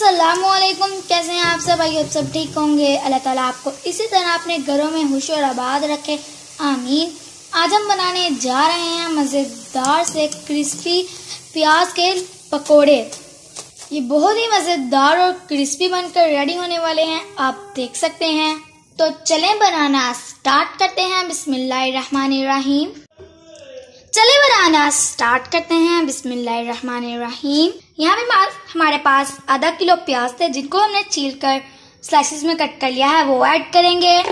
अस्सलामुअलैकुम। कैसे हैं आप सब? भाई आप सब ठीक होंगे। अल्लाह ताला आपको इसी तरह अपने घरों में खुश और आबाद रखे, आमीन। आज हम बनाने जा रहे हैं मज़ेदार से क्रिस्पी प्याज के पकोड़े। ये बहुत ही मज़ेदार और क्रिस्पी बनकर रेडी होने वाले हैं, आप देख सकते हैं। तो चलें बनाना स्टार्ट करते हैं। बिस्मिल्लाहिर्रहमानिर्रहीम। चले बनाना स्टार्ट करते हैं। बिस्मिल्लाहिर्रहमानिर्रहीम। यहाँ पे हमारे पास आधा किलो प्याज थे, जिनको हमने छील कर स्लाइसिस में कट कर लिया है, वो ऐड करेंगे।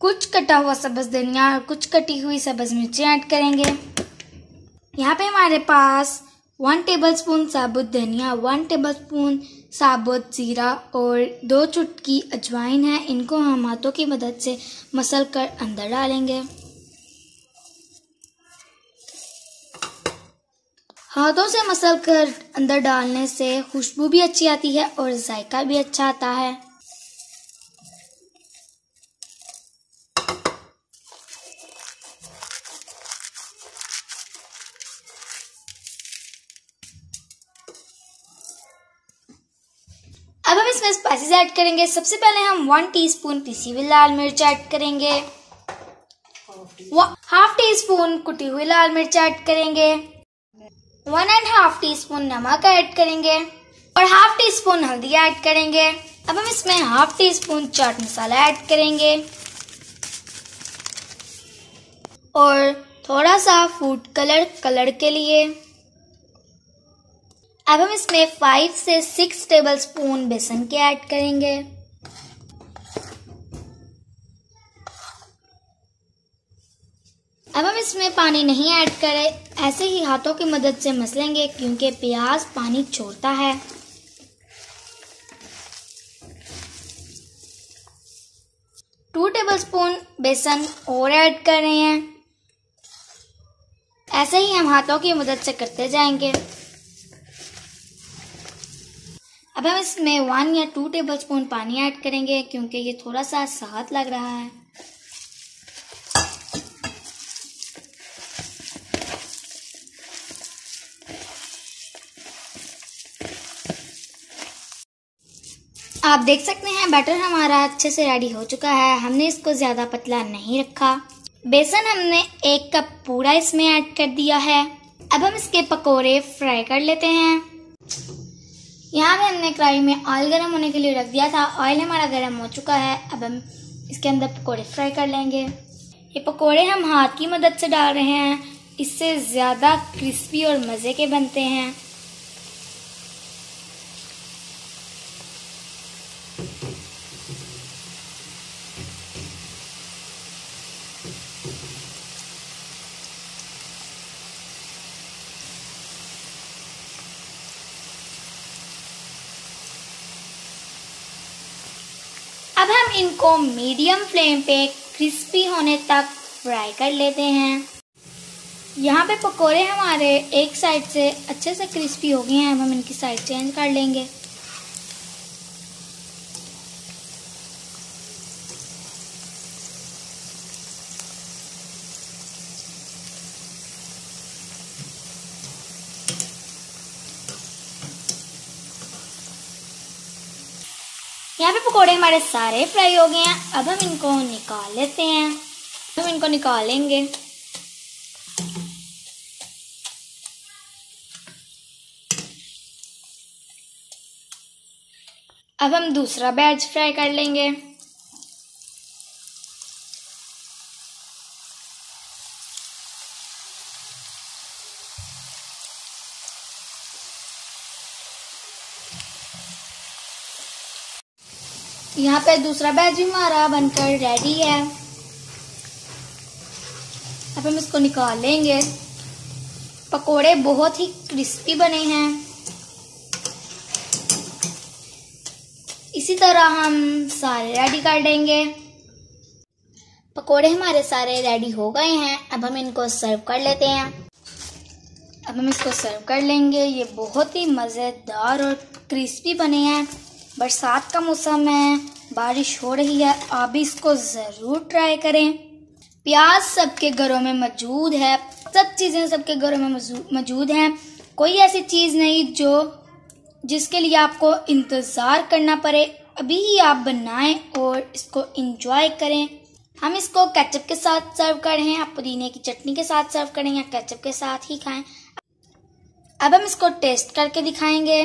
कुछ कटा हुआ सब्ज धनिया और कुछ कटी हुई सब्ज मिर्ची ऐड करेंगे। यहाँ पे हमारे पास 1 टेबलस्पून साबुत धनिया, 1 टेबलस्पून साबुत जीरा और 2 चुटकी अजवाइन है। इनको हम हाथों की मदद से मसल कर अंदर डालेंगे। हाथों से मसल कर अंदर डालने से खुशबू भी अच्छी आती है और जायका भी अच्छा आता है। अब हम इसमें स्पाइसेस ऐड करेंगे। सबसे पहले हम 1 टीस्पून पिसी हुई लाल मिर्च ऐड करेंगे, 1/2 टीस्पून कुटी हुई लाल मिर्च ऐड करेंगे, 1.5 टीस्पून नमक ऐड करेंगे और 1/2 टीस्पून हल्दी ऐड करेंगे। अब हम इसमें 1/2 टीस्पून चाट मसाला ऐड करेंगे और थोड़ा सा फूड कलर के लिए। अब हम इसमें 5 से 6 टेबलस्पून बेसन के ऐड करेंगे। अब हम इसमें पानी नहीं ऐड करें, ऐसे ही हाथों की मदद से मसलेंगे क्योंकि प्याज पानी छोड़ता है। टू टेबलस्पून बेसन और ऐड कर रहे हैं। ऐसे ही हम हाथों की मदद से करते जाएंगे। अब हम इसमें 1 या 2 टेबलस्पून पानी ऐड करेंगे क्योंकि ये थोड़ा सा सख्त लग रहा है। आप देख सकते हैं बैटर हमारा अच्छे से रेडी हो चुका है। हमने इसको ज़्यादा पतला नहीं रखा। बेसन हमने 1 कप पूरा इसमें ऐड कर दिया है। अब हम इसके पकोड़े फ्राई कर लेते हैं। यहाँ पे हमने कढ़ाई में ऑयल गर्म होने के लिए रख दिया था। ऑयल हमारा गर्म हो चुका है। अब हम इसके अंदर पकोड़े फ्राई कर लेंगे। ये पकोड़े हम हाथ की मदद से डाल रहे हैं, इससे ज़्यादा क्रिस्पी और मज़े के बनते हैं। अब हम इनको मीडियम फ्लेम पे क्रिस्पी होने तक फ्राई कर लेते हैं। यहाँ पे पकोड़े हमारे एक साइड से अच्छे से क्रिस्पी हो गए हैं। अब हम इनकी साइड चेंज कर लेंगे। यहाँ पे पकोड़े हमारे सारे फ्राई हो गए हैं। अब हम इनको निकाल लेते हैं। हम इनको निकालेंगे। अब हम दूसरा बैच फ्राई कर लेंगे। यहाँ पे दूसरा बैच भी हमारा बनकर रेडी है। अब हम इसको निकाल लेंगे। पकोड़े बहुत ही क्रिस्पी बने हैं। इसी तरह हम सारे रेडी कर लेंगे। पकोड़े हमारे सारे रेडी हो गए हैं। अब हम इनको सर्व कर लेते हैं। अब हम इसको सर्व कर लेंगे। ये बहुत ही मज़ेदार और क्रिस्पी बने हैं। बरसात का मौसम है, बारिश हो रही है, आप भी इसको ज़रूर ट्राई करें। प्याज सबके घरों में मौजूद है, सब चीज़ें सबके घरों में मौजूद हैं। कोई ऐसी चीज़ नहीं जो जिसके लिए आपको इंतज़ार करना पड़े, अभी ही आप बनाएं और इसको एंजॉय करें। हम इसको केचप के साथ सर्व कर रहे हैं, आप पुदीने की चटनी के साथ सर्व करें या केचप के साथ ही खाएं। अब हम इसको टेस्ट करके दिखाएंगे।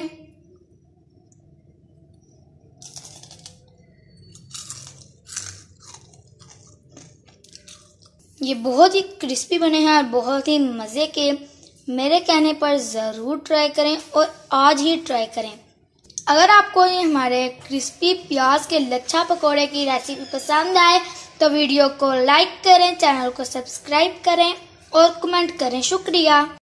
ये बहुत ही क्रिस्पी बने हैं और बहुत ही मज़े के। मेरे कहने पर ज़रूर ट्राई करें और आज ही ट्राई करें। अगर आपको ये हमारे क्रिस्पी प्याज के लच्छा पकौड़े की रेसिपी पसंद आए तो वीडियो को लाइक करें, चैनल को सब्सक्राइब करें और कमेंट करें। शुक्रिया।